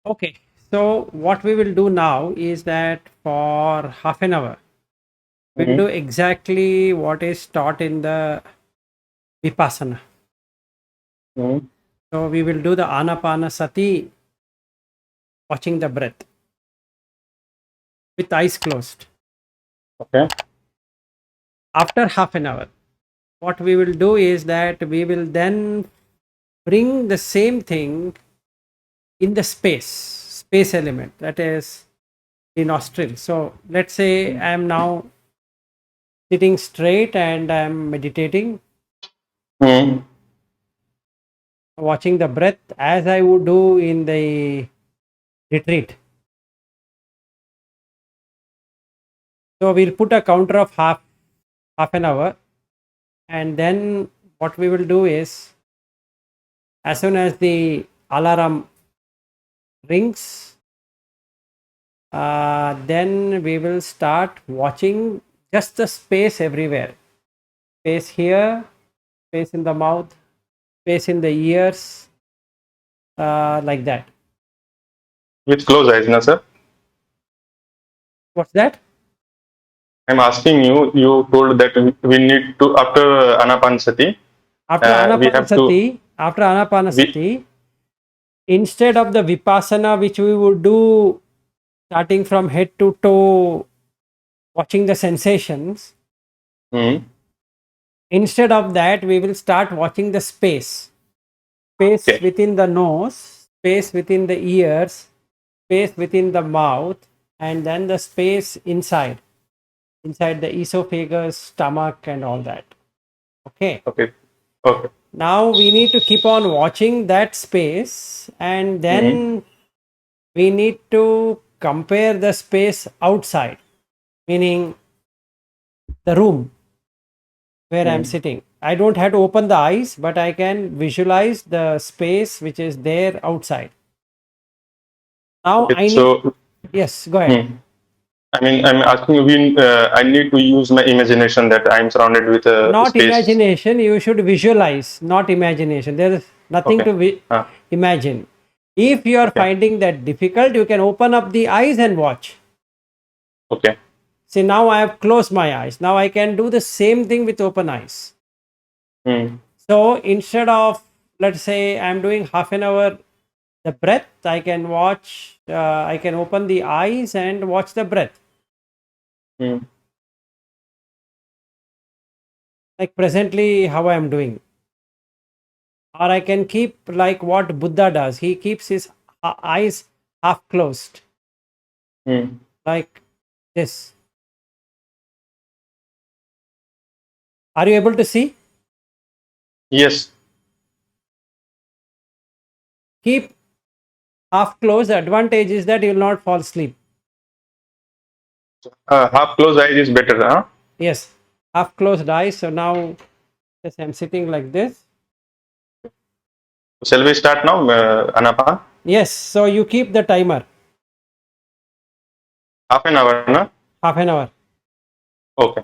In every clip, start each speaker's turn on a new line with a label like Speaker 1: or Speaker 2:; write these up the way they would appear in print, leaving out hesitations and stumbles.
Speaker 1: Okay, so what we will do now is that for half an hour, we'll do
Speaker 2: Mm-hmm.
Speaker 1: exactly what is taught in the Vipassana.
Speaker 2: Mm-hmm.
Speaker 1: So we will do the anapana sati, watching the breath with eyes closed.
Speaker 2: Okay.
Speaker 1: After half an hour, what we will do is that we will then bring the same thing in the space element, that is the nostril. So let's say I am now sitting straight and I am meditating,
Speaker 2: Mm-hmm.
Speaker 1: watching the breath as I would do in the retreat. So we'll put a counter of half an hour, and then what we will do is, as soon as the alarm rings, then we will start watching just the space everywhere. Space here, space in the mouth, space in the ears, like that.
Speaker 2: With closed eyes, na sir?
Speaker 1: What's that?
Speaker 2: I'm asking you. You told that we need to after anapanasati.
Speaker 1: After
Speaker 2: We have to.
Speaker 1: After
Speaker 2: We.
Speaker 1: anapanasati, instead of the vipassana which we would do starting from head to toe, watching the sensations,
Speaker 2: Mm-hmm.
Speaker 1: instead of that we will start watching the space
Speaker 2: Okay.
Speaker 1: within the nose, space within the ears, space within the mouth, and then the space inside the esophagus, stomach, and all that. Okay,
Speaker 2: Okay. Okay.
Speaker 1: now we need to keep on watching that space, and
Speaker 2: Mm-hmm.
Speaker 1: then we need to compare the space outside, meaning the room where I'm
Speaker 2: Mm-hmm.
Speaker 1: sitting. I don't have to open the eyes, but I can visualize the space which is there outside. Now
Speaker 2: Okay.
Speaker 1: I need,
Speaker 2: So.
Speaker 1: yes, go ahead.
Speaker 2: Hmm. I mean, I'm asking you. I need to use my imagination that I'm surrounded with a
Speaker 1: Not
Speaker 2: space.
Speaker 1: imagination, you should visualize, not imagination. There is nothing
Speaker 2: Okay.
Speaker 1: to imagine. If you are
Speaker 2: Okay.
Speaker 1: finding that difficult, you can open up the eyes and watch.
Speaker 2: Okay.
Speaker 1: See, now I have closed my eyes. Now I can do the same thing with open eyes.
Speaker 2: Mm.
Speaker 1: So instead of, let's say, I'm doing half an hour the breath, I can watch, I can open the eyes and watch the breath,
Speaker 2: Mm.
Speaker 1: like presently how I am doing. Or I can keep like what Buddha does. He keeps his eyes half closed,
Speaker 2: Mm.
Speaker 1: like this. Are you able to see?
Speaker 2: Yes.
Speaker 1: Keep half closed. The advantage is that you will not fall asleep.
Speaker 2: Half closed eyes is better, huh?
Speaker 1: Yes, half closed eyes. So now, yes, I'm sitting like this.
Speaker 2: Shall we start now, Anapa?
Speaker 1: Yes, so you keep the timer,
Speaker 2: Half an hour, na?
Speaker 1: half an hour.
Speaker 2: Okay.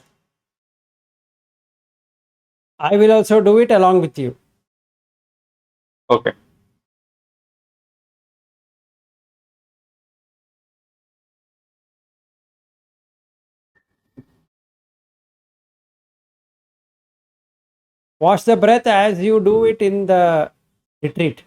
Speaker 1: I will also do it along with you.
Speaker 2: Okay.
Speaker 1: Watch the breath as you do it in the retreat.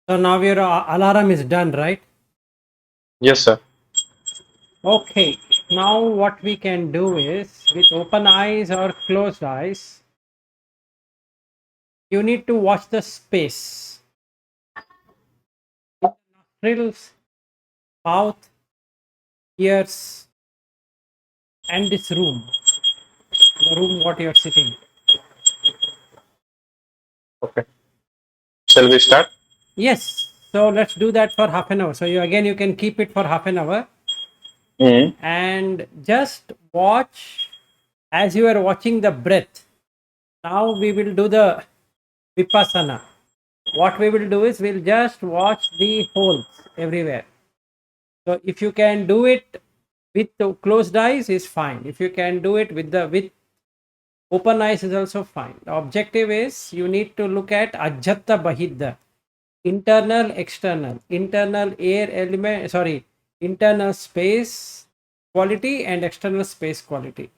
Speaker 1: So now your alarm is done, right?
Speaker 2: Yes, sir.
Speaker 1: Okay. Now what we can do is with open eyes or closed eyes, you need to watch the space. Nostrils, mouth, ears, and this room. The room what you're sitting.
Speaker 2: Okay. Shall we start?
Speaker 1: Yes. So let's do that for half an hour. So you can keep it for half an hour
Speaker 2: Hmm.
Speaker 1: and just watch as you are watching the breath. Now we will do the Vipassana. What we will do is we'll just watch the holes everywhere. So if you can do it with the closed eyes is fine. If you can do it with open eyes is also fine. The objective is you need to look at Ajjatta Bahidda, internal, external, internal air element, sorry, internal space quality and external space quality.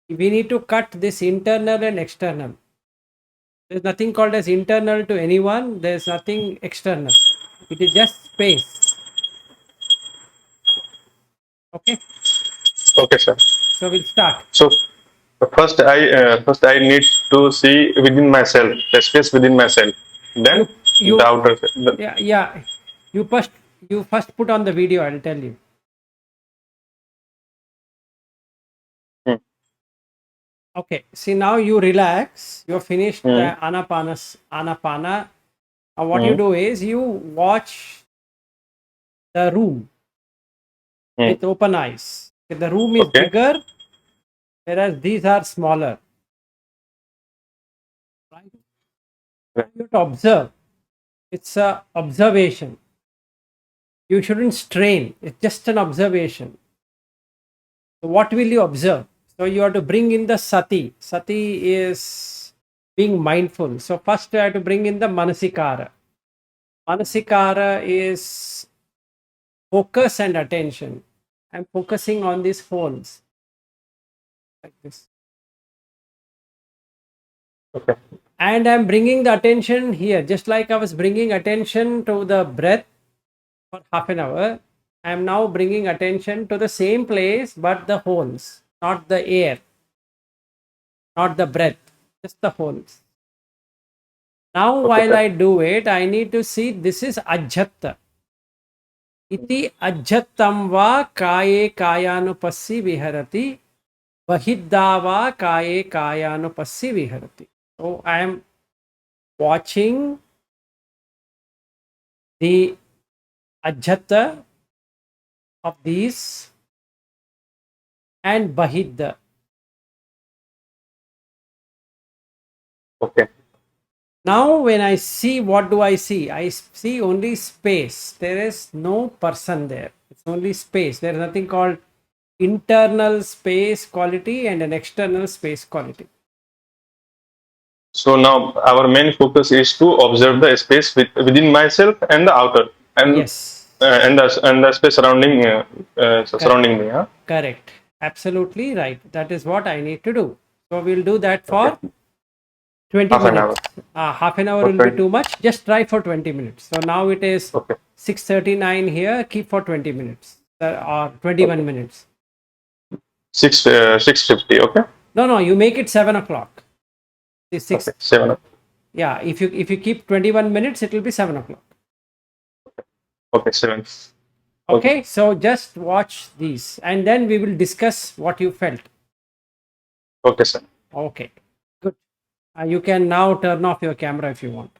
Speaker 1: We need to cut this internal and external. There's nothing called as internal to anyone. There's nothing external. It is just space. Okay.
Speaker 2: Okay, sir.
Speaker 1: So we'll start.
Speaker 2: So first I need to see within myself, the space within myself. Then the
Speaker 1: You
Speaker 2: outer.
Speaker 1: yeah. You first you first put on the video. I'll tell you.
Speaker 2: Hmm.
Speaker 1: Okay. See now you relax. You're finished
Speaker 2: Hmm.
Speaker 1: the anapana. What you
Speaker 2: Hmm.
Speaker 1: do is you watch the room
Speaker 2: Hmm.
Speaker 1: with open eyes. Okay, the room is
Speaker 2: Okay.
Speaker 1: bigger, whereas these are smaller. Right? Now you have to observe. It's a observation. You shouldn't strain. It's just an observation. So what will you observe? So you have to bring in the sati. Sati is being mindful. So first you have to bring in the manasikara. Manasikara is focus and attention. I'm focusing on these holes like this.
Speaker 2: Okay.
Speaker 1: And I'm bringing the attention here, just like I was bringing attention to the breath for half an hour. I'm now bringing attention to the same place, but the holes, not the air, not the breath, just the holes. Now,
Speaker 2: Okay,
Speaker 1: while
Speaker 2: sir.
Speaker 1: I do it, I need to see this is ajjatta. Iti ajjattam va kaye kayanupassi viharati, bahiddava kaye kayanupassi viharati. So, I am watching the ajjatta of these and bahidda.
Speaker 2: Okay.
Speaker 1: Now, when I see, what do I see? I see only space. There is no person there. It's only space. There is nothing called internal space quality and an external space quality.
Speaker 2: So now our main focus is to observe the space within myself and the outer, and
Speaker 1: Yes,
Speaker 2: and the space surrounding
Speaker 1: correct,
Speaker 2: surrounding me. Huh?
Speaker 1: correct. Absolutely right. That is what I need to do. So we'll do that
Speaker 2: Okay.
Speaker 1: for 20
Speaker 2: Half an hour.
Speaker 1: minutes. Half an hour
Speaker 2: For
Speaker 1: will be
Speaker 2: 20.
Speaker 1: too much. Just try for 20 minutes. So now it is
Speaker 2: Okay.
Speaker 1: 6:39 here. Keep for 20 minutes or
Speaker 2: Okay.
Speaker 1: 21 minutes.
Speaker 2: 6:50. Okay.
Speaker 1: No, no, you make it 7 o'clock. It's
Speaker 2: Okay.
Speaker 1: six.
Speaker 2: 7.
Speaker 1: Yeah, if you keep 21 minutes, it will be 7 o'clock.
Speaker 2: Okay. 7. Okay.
Speaker 1: Okay, so just watch these and then we will discuss what you felt.
Speaker 2: Okay, sir.
Speaker 1: Okay, good. You can now turn off your camera if you want.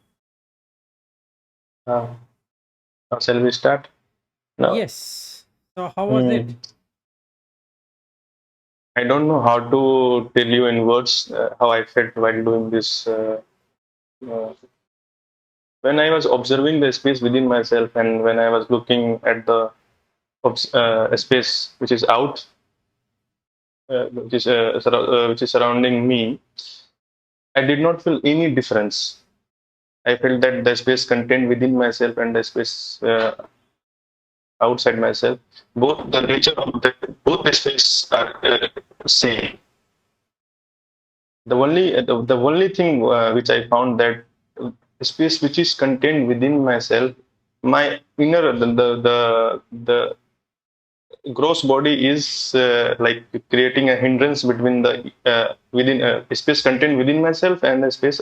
Speaker 2: Uh, now shall we start? No.
Speaker 1: Yes. So how was it?
Speaker 2: Hmm. I don't know how to tell you in words how I felt while doing this. Uh, when I was observing the space within myself, and when I was looking at the space which is out, which is surrounding me, I did not feel any difference. I felt that the space contained within myself and the space outside myself, both the nature of both the space are same. The only thing which I found that space which is contained within myself, my inner the gross body is like creating a hindrance between the within space contained within myself and the space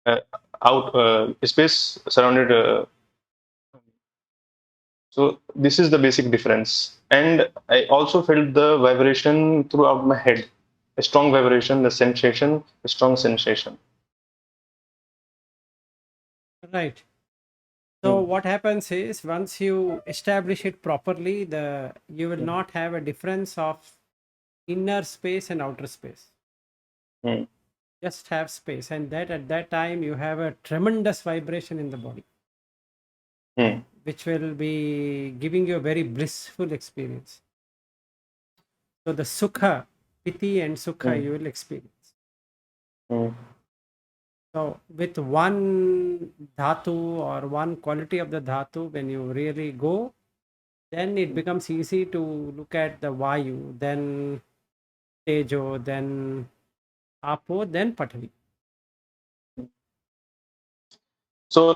Speaker 2: uh, out space surrounded. So this is the basic difference. And I also felt the vibration throughout my head, a strong vibration, the sensation, a strong sensation.
Speaker 1: Right. So what happens is once you establish it properly, you will not have a difference of inner space and outer space.
Speaker 2: Mm.
Speaker 1: Just have space, and that at that time you have a tremendous vibration in the body,
Speaker 2: Mm.
Speaker 1: which will be giving you a very blissful experience. So the sukha, piti and sukha you
Speaker 2: Mm.
Speaker 1: will experience.
Speaker 2: Mm.
Speaker 1: So with one dhatu or one quality of the dhatu, when you really go, then it becomes easy to look at the vayu, then tejo, then apo, then pathavi.
Speaker 2: So,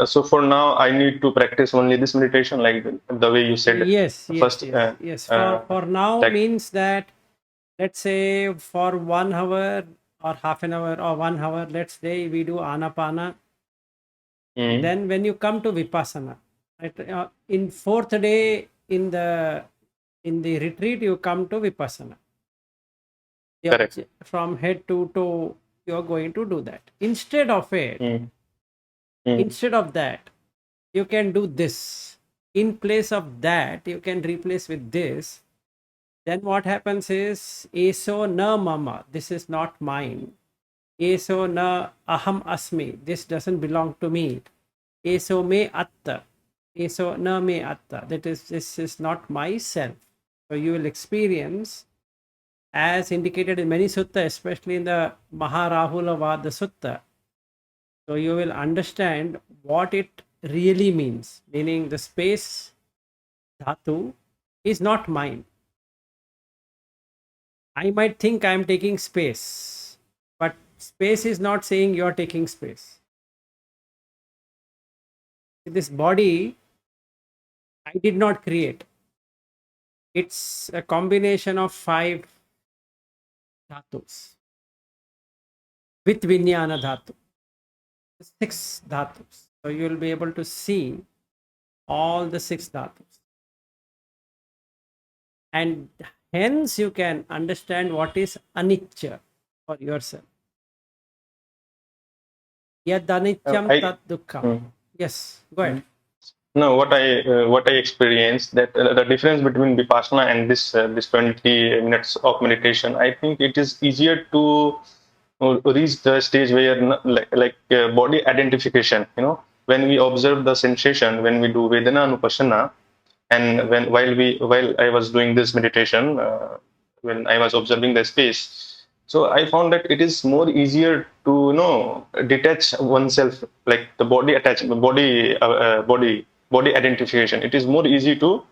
Speaker 2: so for now, I need to practice only this meditation, like the way you said.
Speaker 1: Yes, yes,
Speaker 2: First,
Speaker 1: yes, yes.
Speaker 2: uh,
Speaker 1: For now
Speaker 2: like,
Speaker 1: means that, let's say for 1 hour or half an hour or 1 hour, let's say we do anapana.
Speaker 2: mm,
Speaker 1: Then when you come to vipassana, right, in fourth day in the retreat, you come to vipassana.
Speaker 2: correct.
Speaker 1: From head to toe, you are going to do that.
Speaker 2: Mm, mm,
Speaker 1: Instead of that, you can do this. In place of that, you can replace with this. Then what happens is eso na mama. This is not mine. Eso na aham asmi. This doesn't belong to me. Eso me atta. Eso na me atta. That is, this is not myself. So you will experience, as indicated in many sutta, especially in the Maharahulovada sutta. So you will understand what it really means, meaning the space dhatu is not mine. I might think I am taking space, but space is not saying you are taking space. This body I did not create. It's a combination of 5 dhatus with vinyana dhatu, 6 dhatus. So you will be able to see all the 6 dhatus. And hence you can understand what is anicca for yourself. Yad anityam
Speaker 2: I,
Speaker 1: tat dukkham.
Speaker 2: mm,
Speaker 1: Yes, go ahead.
Speaker 2: no, what I experienced, that the difference between Vipassana and this 20 minutes of meditation, I think it is easier to reach the stage where body identification. When we observe the sensation, when we do Vedana Anupassana, and while I was doing this meditation, when I was observing the space, so I found that it is more easier to detach oneself, like the body attachment, body identification. It is more easy to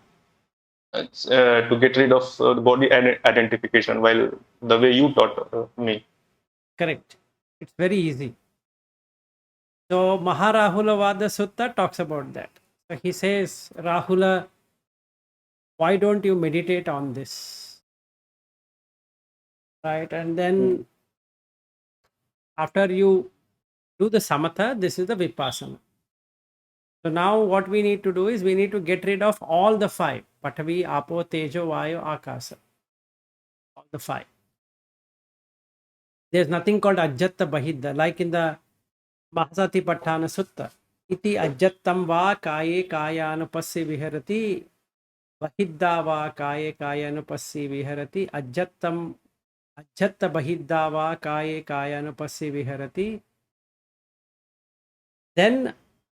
Speaker 2: get rid of the body identification, while the way you taught me.
Speaker 1: Correct. It's very easy. So Maharahulovada Sutta talks about that. So he says, Rahula, why don't you meditate on this? Right? And
Speaker 2: Mm,
Speaker 1: then after you do the samatha, this is the vipassana. So now what we need to do is we need to get rid of all the 5. Pathavi, Apo, Tejo, Vayu, Akasa. All the 5. There's nothing called Ajjatta Bahidda, like in the Mahasati Patthana Sutta. Iti ajjattam va kaye kayanupassi viharati bahidda va kaye kayanupassi viharati ajjatta bahidda va kaye kayanupassi viharati. Then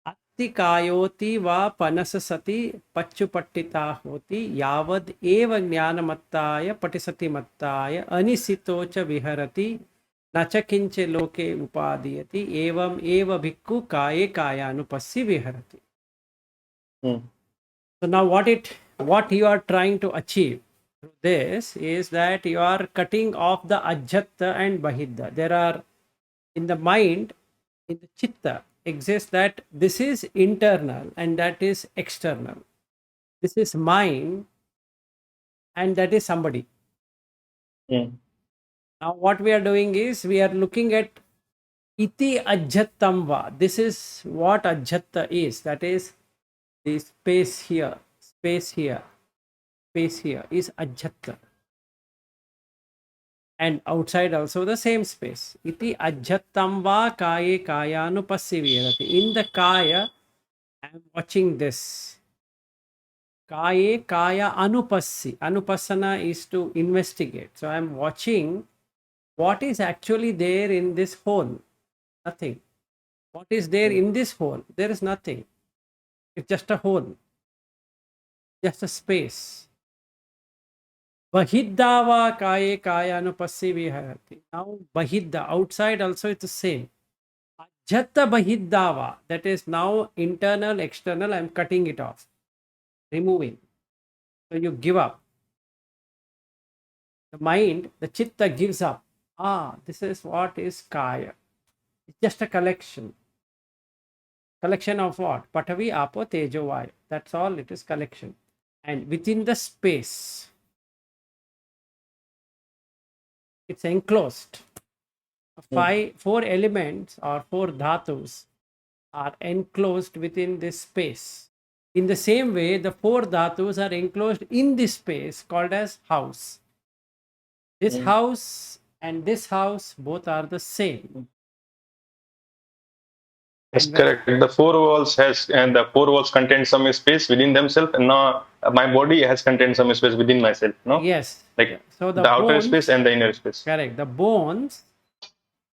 Speaker 1: atti kayoti va panasasati pachupattita hoti yavad eva jnanamattaya patisati mattaya anisito cha viharati nacha kinche loke upadiyati evam eva bhikkhu kaye kayanupassi viharati.
Speaker 2: mm,
Speaker 1: So now what you are trying to achieve through this is that you are cutting off the ajjatta and bahidda. There are in the mind, in the chitta, exists, that this is internal and that is external. This is mine and that is somebody.
Speaker 2: Mm.
Speaker 1: Now, what we are doing is we are looking at iti ajjhattam va. This is what ajjatta is. That is the space here, space here, space here is ajjatta. And outside also the same space. Iti ajjhattam va kaye kayanupassiviyati. In the kaya, I am watching this. Kaye kaya anupassi. Anupassana is to investigate. So I am watching what is actually there in this hole. Nothing. What is there in this hole? There is nothing. It's just a hole, just a space. Bahiddava kaye kaya anupassi viharati. Now bahidda, outside also it's the same. Ajjata bahiddava, that is now internal, external, I am cutting it off, removing. So you give up. The mind, the chitta gives up. This is what is kaya. It's just a collection. Collection of what? Patavi, apo, tejo, vayu. That's all it is, collection. And within the space, it's enclosed. Four elements or four dhatus are enclosed within this space. In the same way, the four dhatus are enclosed in this space called as house. This house and this house both are the same.
Speaker 2: That's correct. The four walls contain some space within themselves, and now my body has contained some space within myself. No,
Speaker 1: yes.
Speaker 2: like
Speaker 1: So
Speaker 2: the outer space and the inner space.
Speaker 1: Correct. The bones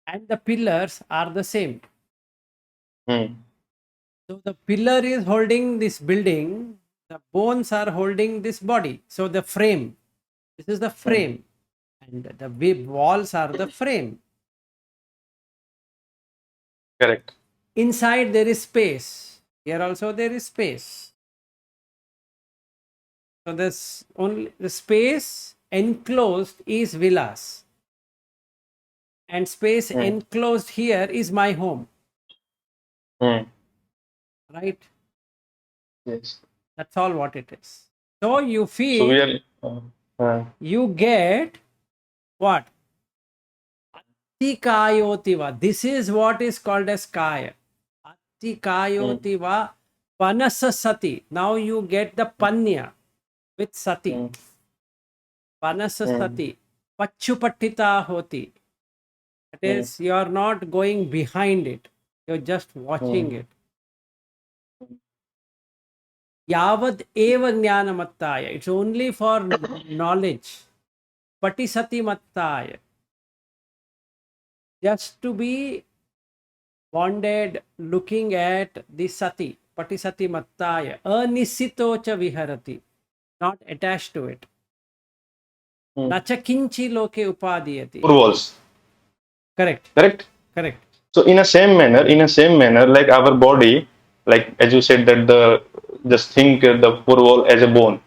Speaker 1: and the pillars are the same. So the pillar is holding this building, the bones are holding this body. So the frame, this is the frame, and the walls are the frame.
Speaker 2: Correct.
Speaker 1: Inside there is space. Here also there is space. So this only the space enclosed is villas, and space enclosed here is my home. Right?
Speaker 2: Yes.
Speaker 1: That's all what it is. So you feel,
Speaker 2: so we are,
Speaker 1: you get what? Attikayotiva. This is what is called as kaya. Attikayotiva panasa sati. Now you get the panya with sati. Panasa sati. Pachupattita hoti. That is, you are not going behind it. You're just watching it. Yavad eva jnanamattaya. It's only for knowledge. Patisati mattaya. Just to be bonded, looking at the sati. Patisati mattaya. Anisito cha viharati. Not attached to it. Nacha kinchi loke upadiyati.
Speaker 2: four walls.
Speaker 1: Correct.
Speaker 2: Correct.
Speaker 1: Correct.
Speaker 2: So in a same manner, like our body, like as you said that just think the four wall as a bone.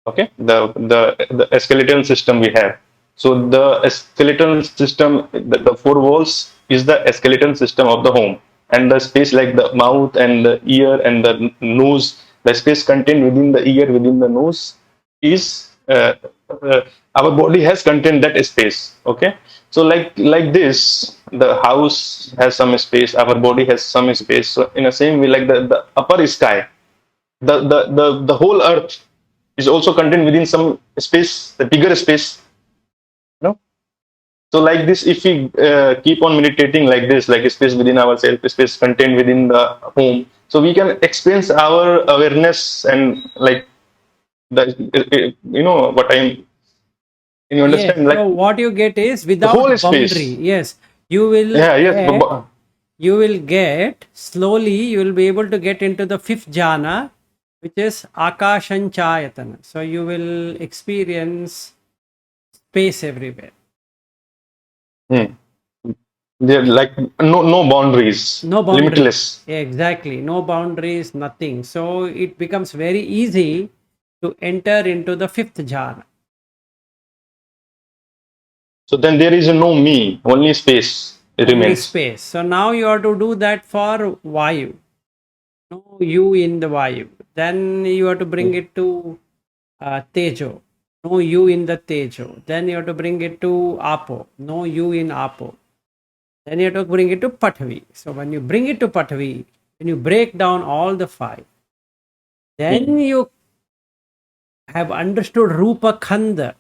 Speaker 2: Okay, the skeletal system we have. So the skeletal system, the four walls is the skeletal system of the home, and the space like the mouth and the ear and the nose, the space contained within the ear, within the nose is our body has contained that space. Okay, so like this, the house has some space, our body has some space. So in the same way, like the upper sky, the whole earth is also contained within some space, the bigger space. You know, so like this, if we keep on meditating like this, like a space within ourselves, space contained within the home, so we can experience our awareness and like you know what I'm. You
Speaker 1: Yes.
Speaker 2: understand? Like
Speaker 1: So what you get is
Speaker 2: the whole
Speaker 1: without boundary.
Speaker 2: space.
Speaker 1: Yes. You will
Speaker 2: Yeah. Yes.
Speaker 1: get, you will get slowly, you will be able to get into the fifth jhana, which is akashanchayatana. So you will experience space everywhere.
Speaker 2: They're like no boundaries,
Speaker 1: No boundaries.
Speaker 2: limitless.
Speaker 1: Exactly. No boundaries, nothing. So it becomes very easy to enter into the fifth jhana.
Speaker 2: So then there is no me, only space.
Speaker 1: only
Speaker 2: remains.
Speaker 1: space. So now you have to do that for Vayu. No you in the Vayu. Then you have to bring it to Tejo. No you in the Tejo. Then you have to bring it to Apo. No you in Apo. Then you have to bring it to Pathavi. So when you bring it to Pathavi, when you break down all the five, then you have understood Rupa Khanda.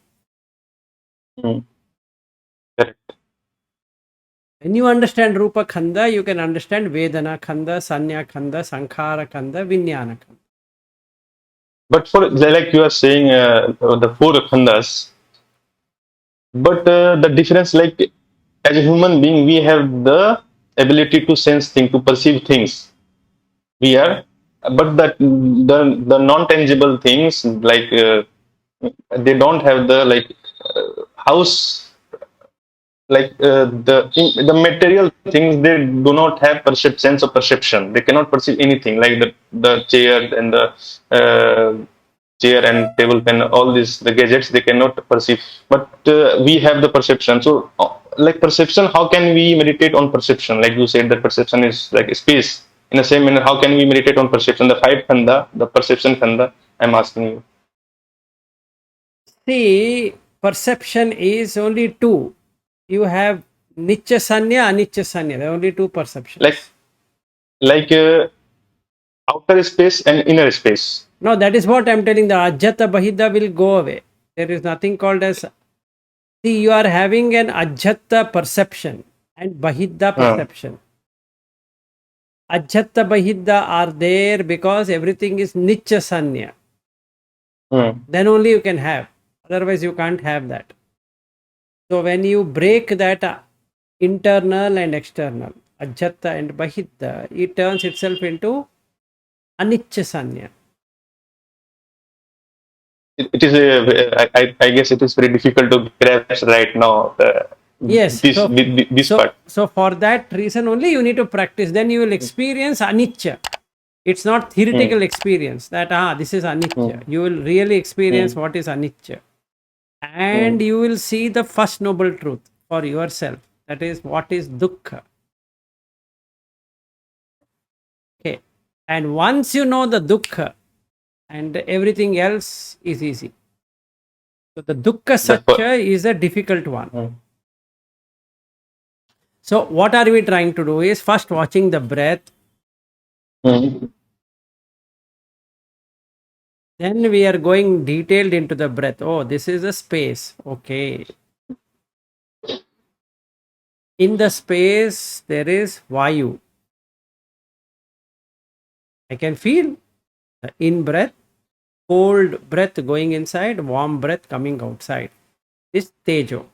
Speaker 2: Mm. Correct.
Speaker 1: When you understand Rupa Khanda, you can understand Vedana Khanda, Sanya Khanda, Sankhara Khanda, Vinyana Khanda.
Speaker 2: But for like you are saying, the four khandas, but the difference, like as a human being, we have the ability to sense things, to perceive things. We are, but the non-tangible things, like they don't have the like house, like the material things, they do not have sense of perception. They cannot perceive anything, like the chair and the uh, chair and table pen, all these the gadgets, they cannot perceive, but we have the perception. So like perception, how can we meditate on perception? Like you said that perception is like space. In the same manner, how can we meditate on perception, the five khanda, the perception khanda? I'm asking you.
Speaker 1: See, perception is only two. You have Nitya Sanya, Anitya Sanya. There are only two
Speaker 2: like
Speaker 1: perceptions.
Speaker 2: like outer space and inner space.
Speaker 1: No, that is what I'm telling. The Ajjata Bahida will go away. There is nothing called as. See, you are having an Ajjata perception and Bahida
Speaker 2: uh,
Speaker 1: perception. Ajjata Bahida are there because everything is Nitya Sanya.
Speaker 2: uh,
Speaker 1: Then only you can have. Otherwise, you can't have that. So when you break that internal and external, Ajjata and Bahidda, it turns itself into Anicca Sanya.
Speaker 2: it is I guess it is very difficult to grasp right now,
Speaker 1: Yes,
Speaker 2: this part.
Speaker 1: so for that reason only you need to practice. Then you will experience Anicca. It's not theoretical
Speaker 2: Mm,
Speaker 1: experience that this is Anicca.
Speaker 2: mm,
Speaker 1: You will really experience
Speaker 2: mm,
Speaker 1: what is Anicca. And
Speaker 2: mm.
Speaker 1: you will see the first noble truth for yourself. That is what is Dukkha. Okay. And once you know the Dukkha, and everything else is easy. So the Dukkha
Speaker 2: That's what.
Speaker 1: Satya is a difficult one.
Speaker 2: Mm,
Speaker 1: So what are we trying to do is first watching the breath.
Speaker 2: mm,
Speaker 1: Then we are going detailed into the breath. Oh, this is a space. Okay. In the space, there is Vayu. I can feel the in breath, cold breath going inside, warm breath coming outside. This Tejo.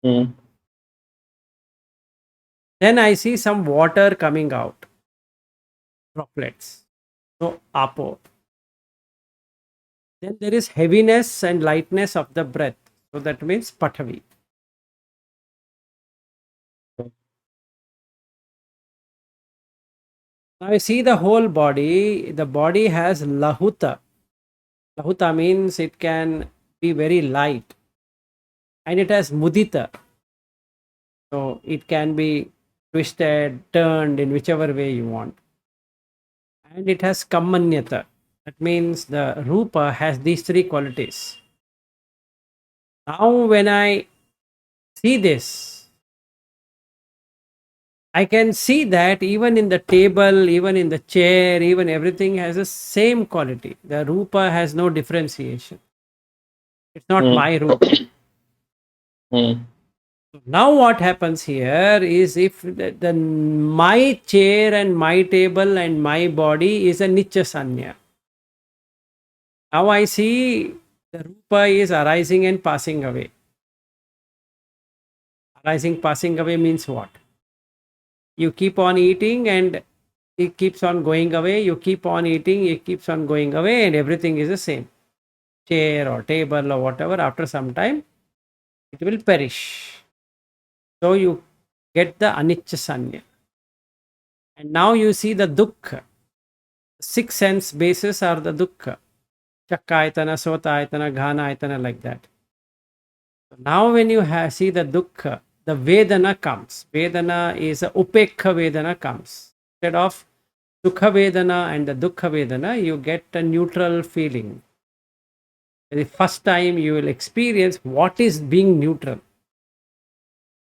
Speaker 2: mm.
Speaker 1: Then I see some water coming out, droplets. So Apo. Then there is heaviness and lightness of the breath. So that means Pathavi. Now I see the whole body. The body has Lahuta. Lahuta means it can be very light. And it has Mudita. So it can be twisted, turned in whichever way you want. And it has Kammanyata. That means the Rupa has these three qualities. Now when I see this, I can see that even in the table, even in the chair, even everything has the same quality. The Rupa has no differentiation. It's not
Speaker 2: Mm,
Speaker 1: my Rupa.
Speaker 2: mm.
Speaker 1: Now what happens here is if the my chair and my table and my body is a Nitya Sanya. Now I see the Rupa is arising and passing away. Arising, passing away means what? You keep on eating and it keeps on going away. You keep on eating, it keeps on going away, and everything is the same. Chair or table or whatever, after some time, it will perish. So you get the Anicca Sanya. And now you see the Dukkha. Six sense bases are the Dukkha. Chakkaitana, Sotaitana, Ghanaitana, like that. So now when you see the Dukkha, the Vedana comes. Vedana is a Upekha Vedana comes. Instead of Sukha Vedana and the Dukkha Vedana, you get a neutral feeling. The first time you will experience what is being neutral.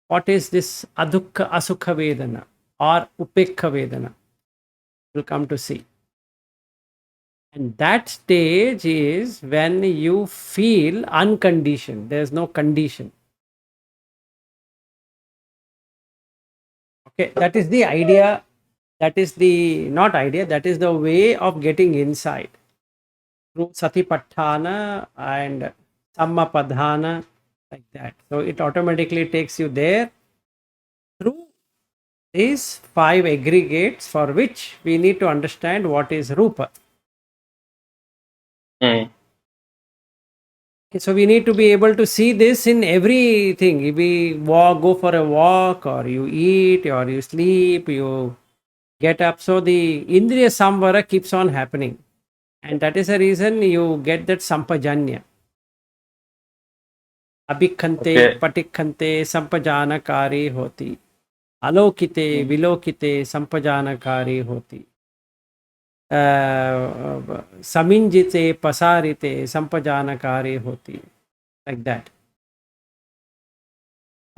Speaker 1: What is this Adukha Asukha Vedana or Upekha Vedana? You'll come to see. And that stage is when you feel unconditioned. There's no condition. Okay, that is the idea. That is the not idea. That is the way of getting inside through Satipatthana and Sammapadhana, like that. So it automatically takes you there through these 5 aggregates, for which we need to understand what is Rupa.
Speaker 2: Mm.
Speaker 1: Okay, so we need to be able to see this in everything. If we go for a walk, or you eat, or you sleep, you get up. So the Indriya Samvara keeps on happening. And that is the reason you get that Sampajanya. Abhikhante,
Speaker 2: Okay.
Speaker 1: Patikhante, Sampajanakari hoti. Alokite,
Speaker 2: Mm.
Speaker 1: Vilokite, Sampajanakari hoti. Saminjite, Pasarite, Sampajanakari hoti. Like that.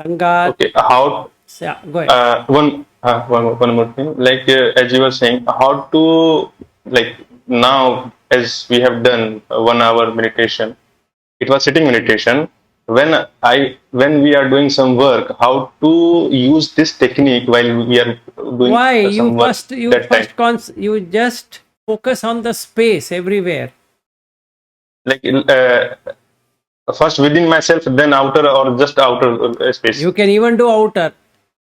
Speaker 1: Sangat.
Speaker 2: Okay. How
Speaker 1: Yeah, go ahead.
Speaker 2: one more thing, like as you were saying, how to, like, now as we have done 1 hour meditation, it was sitting meditation. When we are doing some work, how to use this technique while we are doing
Speaker 1: Why
Speaker 2: some work
Speaker 1: you
Speaker 2: that time,
Speaker 1: first you just focus on the space everywhere.
Speaker 2: like first within myself, then outer, or just outer space.
Speaker 1: You can even do outer,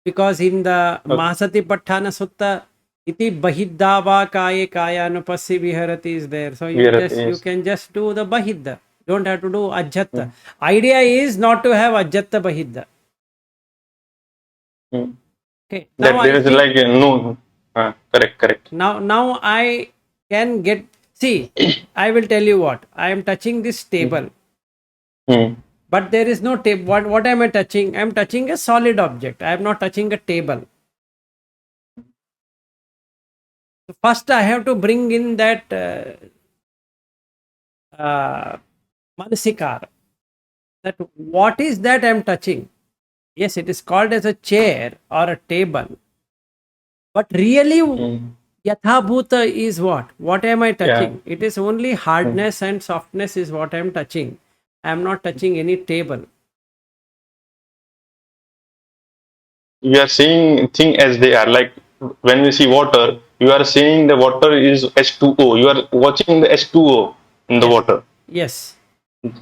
Speaker 1: because in the
Speaker 2: Okay.
Speaker 1: Mahasati Patthana Sutta, iti bahiddava kaye kayanupassi viharati is there. So
Speaker 2: We are,
Speaker 1: you
Speaker 2: yes.
Speaker 1: can just do the bahidda. Don't have to do ajjatta.
Speaker 2: Mm.
Speaker 1: Idea is not to have ajjatta bahidda.
Speaker 2: Mm.
Speaker 1: Okay. Now
Speaker 2: That
Speaker 1: I
Speaker 2: there is
Speaker 1: see.
Speaker 2: like no, correct.
Speaker 1: Now I can get. See, I will tell you what. I am touching this
Speaker 2: Mm.
Speaker 1: table,
Speaker 2: Mm.
Speaker 1: but there is no table. What am I touching? I am touching a solid object. I am not touching a table. So first, I have to bring in that manasikara. That what is that I am touching? Yes, it is called as a chair or a table, but really,
Speaker 2: Mm.
Speaker 1: yathabhuta is what? What am I
Speaker 2: Yeah.
Speaker 1: touching? It is only
Speaker 2: Mm.
Speaker 1: hardness and softness is what I am touching. I am not touching any table.
Speaker 2: You are seeing thing as they are. Like when we see water, you are seeing the water is H2O. You are watching the H2O in the
Speaker 1: Yes,
Speaker 2: water.
Speaker 1: yes.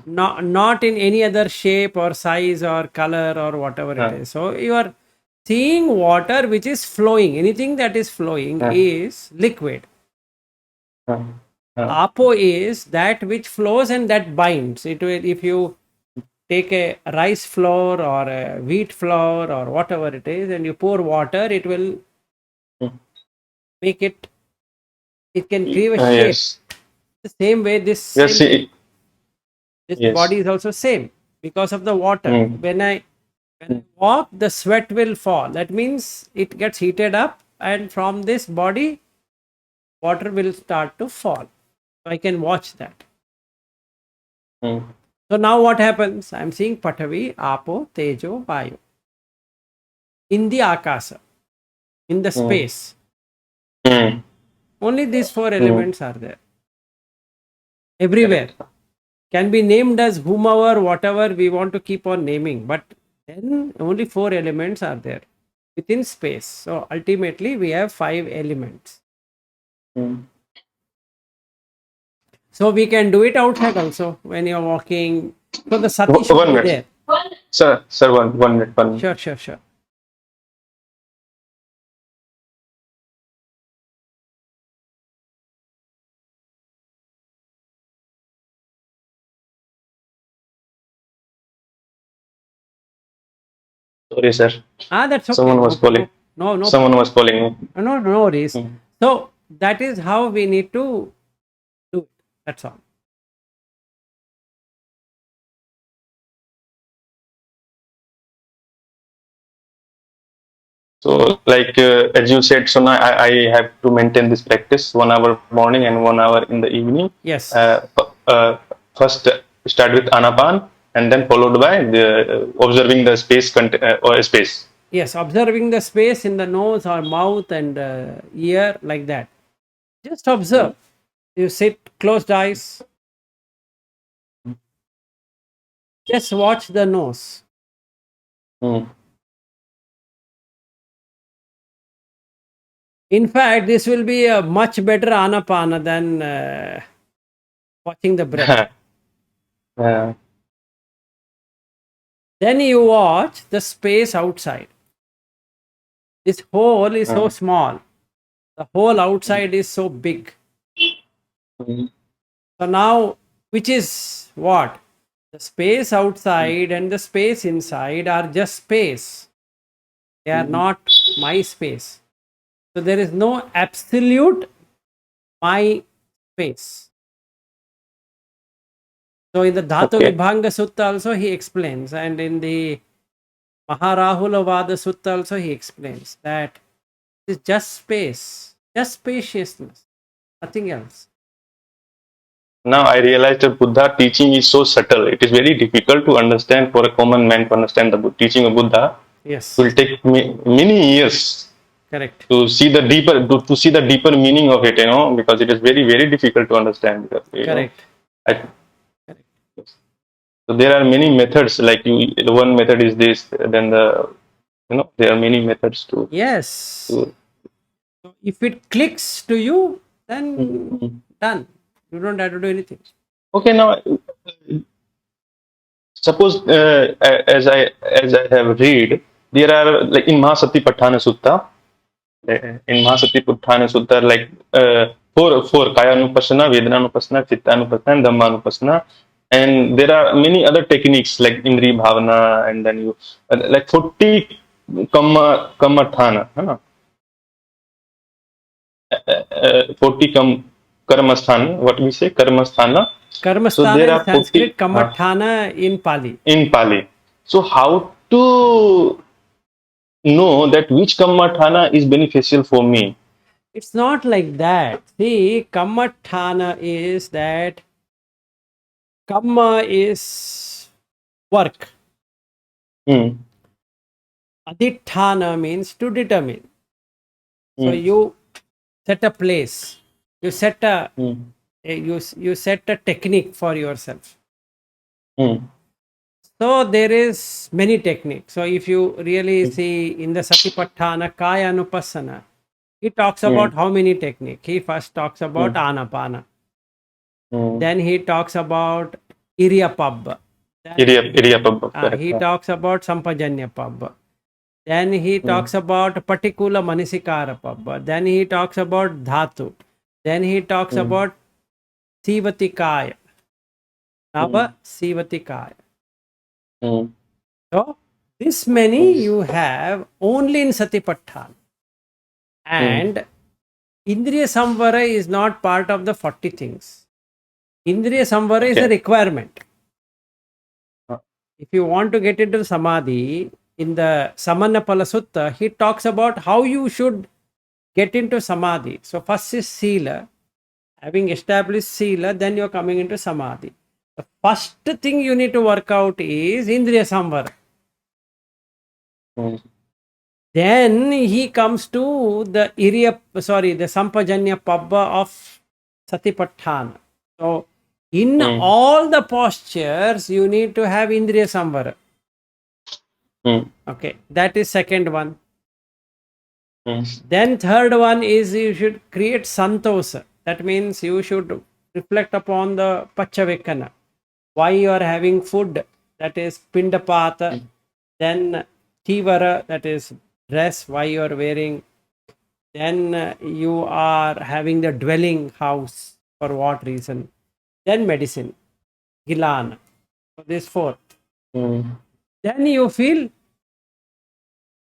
Speaker 1: Not in any other shape or size or color or whatever it
Speaker 2: Uh,
Speaker 1: is. So you are seeing water which is flowing. Anything that is flowing
Speaker 2: uh,
Speaker 1: is liquid.
Speaker 2: uh, uh,
Speaker 1: Apo is that which flows and that binds. It will, if you take a rice flour or a wheat flour or whatever it is, and you pour water, it will make it. It can give a shape.
Speaker 2: yes.
Speaker 1: The same way, this
Speaker 2: Yes.
Speaker 1: same thing. This
Speaker 2: Yes.
Speaker 1: body is also same because of the water.
Speaker 2: Mm.
Speaker 1: When I walk, the sweat will fall. That means it gets heated up, and from this body, water will start to fall. So I can watch that.
Speaker 2: Mm.
Speaker 1: So now what happens? I'm seeing Patavi, Apo, Tejo, Vayu in the Akasa, in the
Speaker 2: Mm.
Speaker 1: space.
Speaker 2: Mm.
Speaker 1: Only these 4
Speaker 2: Mm.
Speaker 1: elements are there. Everywhere.
Speaker 2: Correct.
Speaker 1: Can be named as whomever, whatever we want to keep on naming, but then only 4 elements are there within space. So ultimately, we have 5 elements.
Speaker 2: Mm.
Speaker 1: So we can do it outside also when you're walking. So the sati should
Speaker 2: One
Speaker 1: be
Speaker 2: minute,
Speaker 1: there.
Speaker 2: sir. One minute. 1 minute.
Speaker 1: Sure, sure, sure.
Speaker 2: Sorry, sir.
Speaker 1: That's okay.
Speaker 2: Someone was calling.
Speaker 1: No
Speaker 2: Someone
Speaker 1: problem.
Speaker 2: was calling me.
Speaker 1: No worries.
Speaker 2: Mm.
Speaker 1: So that is how we need to do it. That's all.
Speaker 2: So, like as you said, so now I have to maintain this practice 1 hour morning and 1 hour in the evening.
Speaker 1: Yes.
Speaker 2: First start with anapan and then followed by the observing the space or space.
Speaker 1: Yes, observing the space in the nose or mouth and ear, like that. Just observe. You sit, closed eyes, just watch the nose.
Speaker 2: Mm.
Speaker 1: In fact, this will be a much better anapana than watching the breath.
Speaker 2: uh,
Speaker 1: Then you watch the space outside. This hole is so
Speaker 2: uh,
Speaker 1: small. The hole outside is so big.
Speaker 2: mm,
Speaker 1: So now, which is what? The space outside and the space inside are just space. They are
Speaker 2: mm.
Speaker 1: not my space. So there is no absolute my space. So in the Dhatu
Speaker 2: Okay.
Speaker 1: Vibhanga Sutta also he explains, and in the Maharahulovada Sutta also he explains that it's just space, just spaciousness, nothing else.
Speaker 2: Now I realize that Buddha teaching is so subtle. It is very difficult to understand for a common man to understand the teaching of Buddha. It
Speaker 1: Yes,
Speaker 2: will take many years
Speaker 1: correct,
Speaker 2: to see the deeper to see the deeper meaning of it. Because it is very difficult to understand. Because,
Speaker 1: correct,
Speaker 2: I,
Speaker 1: correct.
Speaker 2: so there are many methods. Like the one method is this. Then there are many methods
Speaker 1: Yes.
Speaker 2: to
Speaker 1: So if it clicks to you, then
Speaker 2: Mhm.
Speaker 1: done. You don't have to do anything.
Speaker 2: Okay, now suppose as I have read, there are like in Mahasatipatthana Sutta, in Mahasatipatthana Sutta, like four Kayanupassana, Vedananupassana, Chittanupassana, and Dhammanupassana, and there are many other techniques like Indri Bhavana, and then you like 40 Kammathana, 40 Karmasthana, what we say Karmasthana. So
Speaker 1: Karmasthana
Speaker 2: there
Speaker 1: in
Speaker 2: are 40.
Speaker 1: Sanskrit, Kamathana in Pali.
Speaker 2: In Pali. So how to know that which Kammathana is beneficial for me?
Speaker 1: It's not like that. See, Kamathana is that Kamma is work.
Speaker 2: Hmm.
Speaker 1: Adhithana means to determine. So
Speaker 2: Hmm.
Speaker 1: you set a place. You set
Speaker 2: Hmm.
Speaker 1: you set a technique for yourself.
Speaker 2: Hmm.
Speaker 1: So there is many techniques. So if you really see in the Satipatthana Kaya Anupassana, he talks
Speaker 2: Hmm.
Speaker 1: about how many techniques. He first talks about
Speaker 2: Hmm.
Speaker 1: anapana.
Speaker 2: Hmm.
Speaker 1: Then he talks about Iryapabba. Then
Speaker 2: Idiyappam, correct.
Speaker 1: he talks about Sampajanya Pabba. Then he
Speaker 2: Hmm.
Speaker 1: talks about Patikula Manisikara Pabba. Then he talks about Dhatu. Then he talks
Speaker 2: Hmm.
Speaker 1: about Sivatikaya.
Speaker 2: Hmm.
Speaker 1: Nava Sivatikaya.
Speaker 2: Hmm.
Speaker 1: So this many you have only in Satipatthana.
Speaker 2: Hmm.
Speaker 1: And Indriya Samvara is not part of the 40 things. Indriya Samvara is a
Speaker 2: Okay.
Speaker 1: requirement.
Speaker 2: Uh,
Speaker 1: If you want to get into Samadhi, in the Samannapala Sutta, he talks about how you should get into Samadhi. So first is Sila. Having established Sila, then you are coming into Samadhi. The first thing you need to work out is Indriya Samvara.
Speaker 2: hmm.
Speaker 1: Then he comes to the the Sampajanya Pabba of Satipatthana. So in
Speaker 2: Hmm.
Speaker 1: all the postures, you need to have Indriya Samvara.
Speaker 2: Hmm.
Speaker 1: Okay, that is second one.
Speaker 2: Hmm.
Speaker 1: Then third one is you should create santosa. That means you should reflect upon the Pachavekana. Why you are having food, that is Pindapata. Then Tivara, that is dress, why you are wearing. Then you are having the dwelling house, for what reason. Then medicine, Gilana. So this four.
Speaker 2: Hmm.
Speaker 1: Then you feel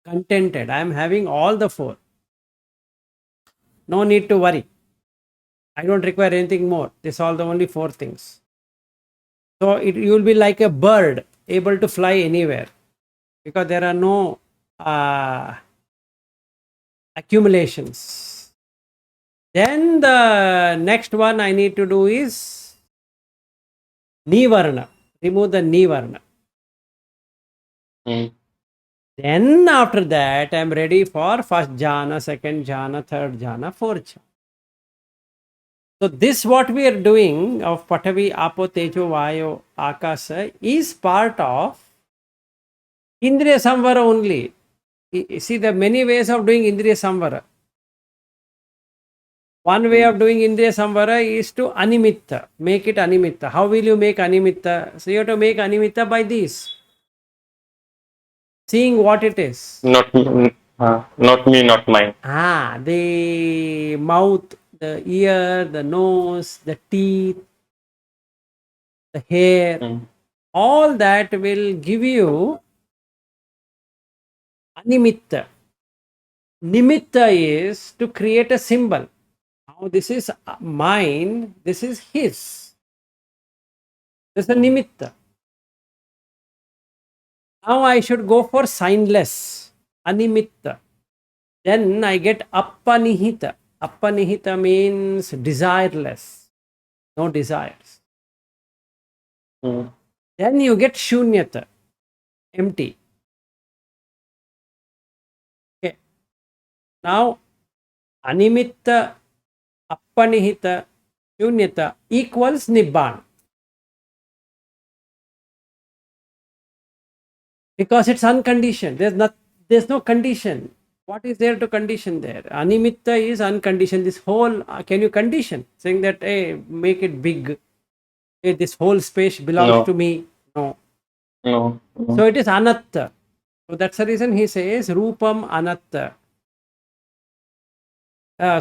Speaker 1: contented. I am having all the four. No need to worry. I don't require anything more. These are the only four things. So you will be like a bird able to fly anywhere because there are no uh, accumulations. Then the next one I need to do is Nivarna, remove the Nivarna.
Speaker 2: Mm.
Speaker 1: Then after that, I am ready for first jhana, second jhana, third jhana, fourth jhana. So this what we are doing of Patavi, Apo, Tejo, Vayo, Akasa is part of Indriya Samvara only. See, there are many ways of doing Indriya Samvara. One way of doing Indriya Samvara is to Animitta, make it Animitta. How will you make Animitta? So you have to make Animitta by this, seeing what it is.
Speaker 2: Not me, not mine.
Speaker 1: The mouth, the ear, the nose, the teeth, the hair,
Speaker 2: Mm.
Speaker 1: all that will give you Animitta. Nimitta is to create a symbol. Now this is mine, this is his. This is a nimitta. Now I should go for signless, animitta. Then I get appanihita. Appanihita means desireless, no desires.
Speaker 2: Mm.
Speaker 1: Then you get shunyata, empty. Okay. Now animitta, appanihita, shunyata equals nibbana. Because it's unconditioned. There's no condition. What is there to condition there? Animitta is unconditioned. This whole, can you condition? Saying that, hey, make it big. Hey, this whole space belongs to
Speaker 2: No,
Speaker 1: me. No.
Speaker 2: no,
Speaker 1: So
Speaker 2: no.
Speaker 1: it is anatta. So that's the reason he says rupam anatta.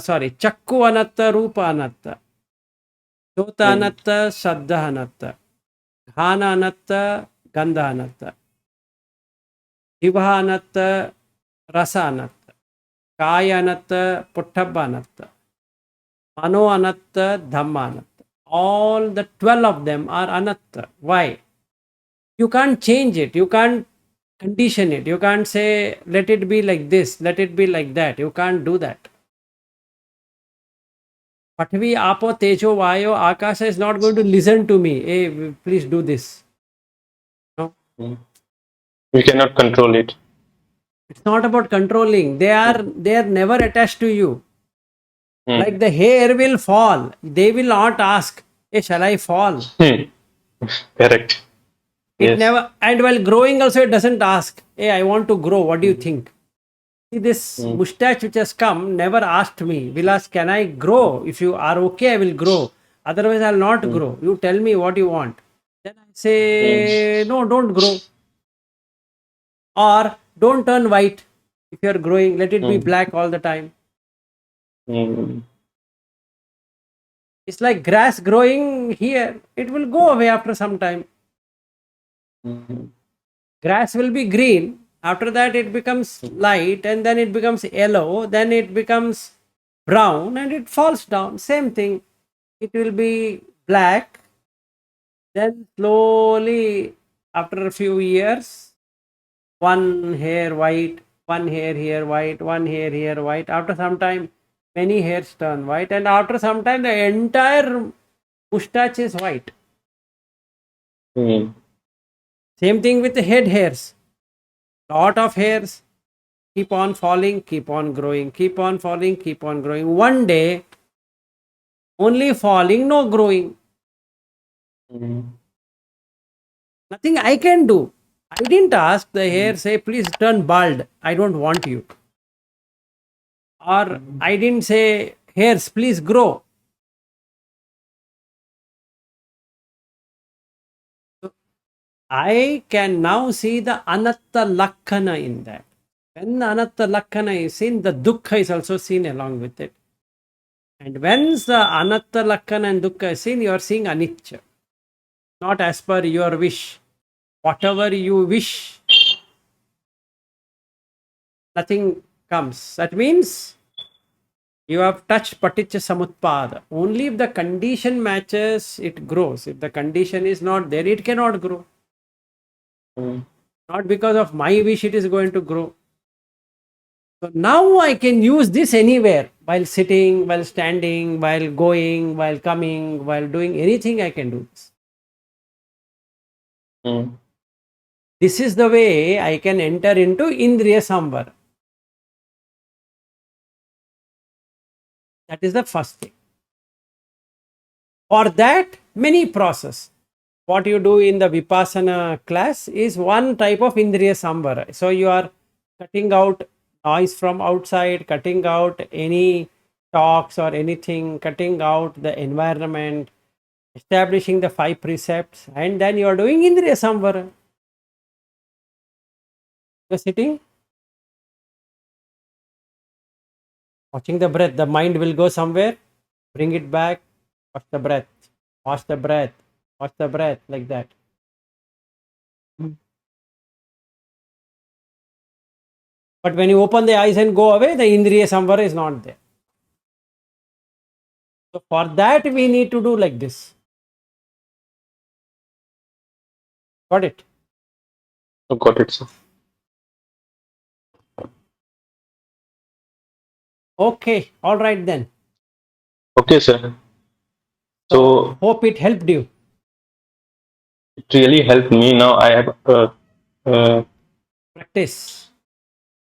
Speaker 1: Sorry, chakku anatta, rupa anatta. Sota
Speaker 2: Mm.
Speaker 1: anatta, saddha anatta. Ghana anatta, gandha anatta. Jivha anatta, rasa anatta. Kaya anatta, pottabha anatta. Mano anatta, dhamma anatta. All the 12 of them are anatta. Why? You can't change it. You can't condition it. You can't say, let it be like this, let it be like that. You can't do that. Patvi, Apo, Tejo, Vayo, Akasha is not going to listen to me. Hey, please do this. No.
Speaker 2: Mm. We cannot control it.
Speaker 1: It's not about controlling. They are never attached to you. Like
Speaker 2: Mm.
Speaker 1: the hair will fall. They will not ask, hey, shall I fall?
Speaker 2: Hmm. Correct.
Speaker 1: It
Speaker 2: Yes.
Speaker 1: never, and while growing also, it doesn't ask, hey, I want to grow. What do you
Speaker 2: Mm.
Speaker 1: think? See, this
Speaker 2: Mm.
Speaker 1: mustache which has come never asked me, Vilas, can I grow? If you are okay, I will grow. Otherwise, I'll not
Speaker 2: Mm.
Speaker 1: grow. You tell me what you want. Then I
Speaker 2: Mm.
Speaker 1: say, no, don't grow. Or don't turn white. If you are growing, let it be
Speaker 2: Mm.
Speaker 1: black all the time.
Speaker 2: Mm.
Speaker 1: It's like grass growing here. It will go away after some time.
Speaker 2: Mm.
Speaker 1: Grass will be green. After that, it becomes light and then it becomes yellow. Then it becomes brown and it falls down. Same thing. It will be black. Then slowly, after a few years, one hair white, one hair here white, one hair here white. After some time, many hairs turn white, and after some time, the entire mustache is white.
Speaker 2: Mm.
Speaker 1: Same thing with the head hairs. Lot of hairs keep on falling, keep on growing, keep on falling, keep on growing. One day, only falling, no growing.
Speaker 2: Mm.
Speaker 1: Nothing I can do. I didn't ask the hair, say, please turn bald. I don't want you. Or
Speaker 2: Mm.
Speaker 1: I didn't say, hairs, please grow. So I can now see the anatta lakkana in that. When the anatta lakkana is seen, the dukkha is also seen along with it. And when the anatta lakkana and dukkha is seen, you are seeing anicca. Not as per your wish. Whatever you wish, nothing comes. That means you have touched paticca samutpada. Only if the condition matches, it grows. If the condition is not there, it cannot grow.
Speaker 2: Mm.
Speaker 1: Not because of my wish, it is going to grow. So now I can use this anywhere, while sitting, while standing, while going, while coming, while doing anything, I can do this.
Speaker 2: Mm.
Speaker 1: This is the way I can enter into Indriya Samvara. That is the first thing. For that, many process. What you do in the Vipassana class is one type of Indriya Samvara. So you are cutting out noise from outside, cutting out any talks or anything, cutting out the environment, establishing the 5 precepts, and then you are doing Indriya Samvara. You are sitting, watching the breath. The mind will go somewhere, bring it back, watch the breath, watch the breath, watch the breath, like that. But when you open the eyes and go away, the Indriya Samvara is not there. So for that, we need to do like this. Got it?
Speaker 2: Got it, sir.
Speaker 1: Okay, all right then.
Speaker 2: Okay, sir.
Speaker 1: So
Speaker 2: So
Speaker 1: hope it helped you.
Speaker 2: it really helped me. Now I have uh,
Speaker 1: Practice.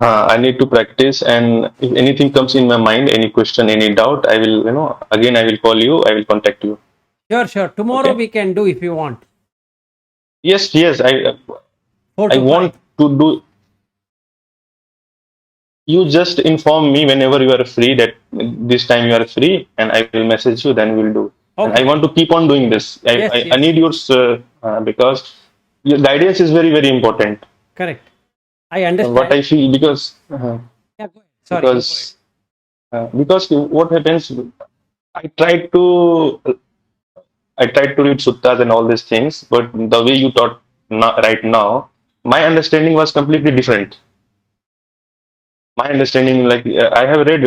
Speaker 2: I need to practice, and if anything comes in my mind, any question, any doubt, I will, again, I will call you. I will contact you.
Speaker 1: Sure, sure. Tomorrow
Speaker 2: Okay.
Speaker 1: we can do if you want.
Speaker 2: Yes, yes.
Speaker 1: 4
Speaker 2: I
Speaker 1: to 5.
Speaker 2: want to do. You just inform me whenever you are free that this time you are free, and I will message you. Then we'll do. And I
Speaker 1: Okay.
Speaker 2: want to keep on doing this.
Speaker 1: Yes,
Speaker 2: I
Speaker 1: yes.
Speaker 2: need yours because your guidance is very very important.
Speaker 1: Correct. I
Speaker 2: What
Speaker 1: understand.
Speaker 2: I feel
Speaker 1: Yeah, go ahead. Sorry.
Speaker 2: because what happens, I try to read suttas and all these things, but the way you taught right now, my understanding was completely different. My understanding, like I have read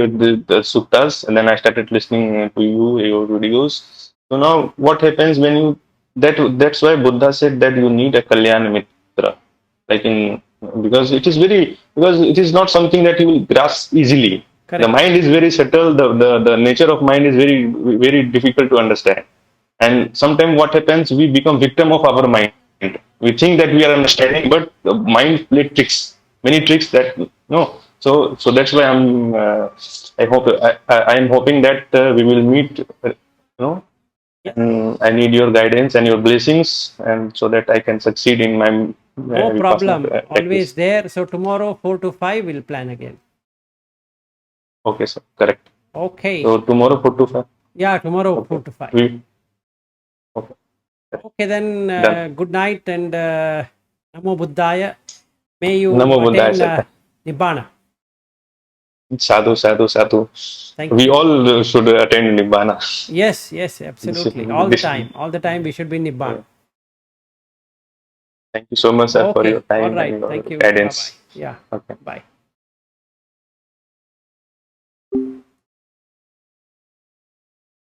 Speaker 2: the suttas, and then I started listening to your videos. So now, what happens when you that's why Buddha said that you need a Kalyan Mitra, like in because it is not something that you will grasp easily. The
Speaker 1: Correct.
Speaker 2: mind is very subtle. The nature of mind is very very difficult to understand. And sometimes what happens, we become victim of our mind. We think that we are understanding, but the mind play tricks, many tricks that no. So that's why I am hoping that we will meet.
Speaker 1: Yeah.
Speaker 2: And I need your guidance and your blessings, and so that I can succeed in my
Speaker 1: No
Speaker 2: Vipassana
Speaker 1: problem. Always
Speaker 2: practice.
Speaker 1: there. So tomorrow 4 to 5 we'll plan again.
Speaker 2: Okay, sir. Correct.
Speaker 1: Okay.
Speaker 2: So tomorrow 4 to 5.
Speaker 1: Yeah, tomorrow 4
Speaker 2: Okay.
Speaker 1: to 5.
Speaker 2: We okay.
Speaker 1: Okay, then
Speaker 2: Done.
Speaker 1: good night and Namo Buddhaya. May you
Speaker 2: Namo Buddhaya,
Speaker 1: attain
Speaker 2: sir.
Speaker 1: Nibbana.
Speaker 2: Sadhu, sadhu, sadhu.
Speaker 1: Thank
Speaker 2: We
Speaker 1: you.
Speaker 2: all should attend Nibbana.
Speaker 1: Yes, yes,
Speaker 2: This,
Speaker 1: absolutely. All the
Speaker 2: this,
Speaker 1: time. All the time we should be Nibbana.
Speaker 2: thank you so much, sir, for your
Speaker 1: Okay, all
Speaker 2: time
Speaker 1: right.
Speaker 2: and your
Speaker 1: Thank you. Bye bye.
Speaker 2: guidance.
Speaker 1: Yeah,
Speaker 2: Okay.
Speaker 1: bye.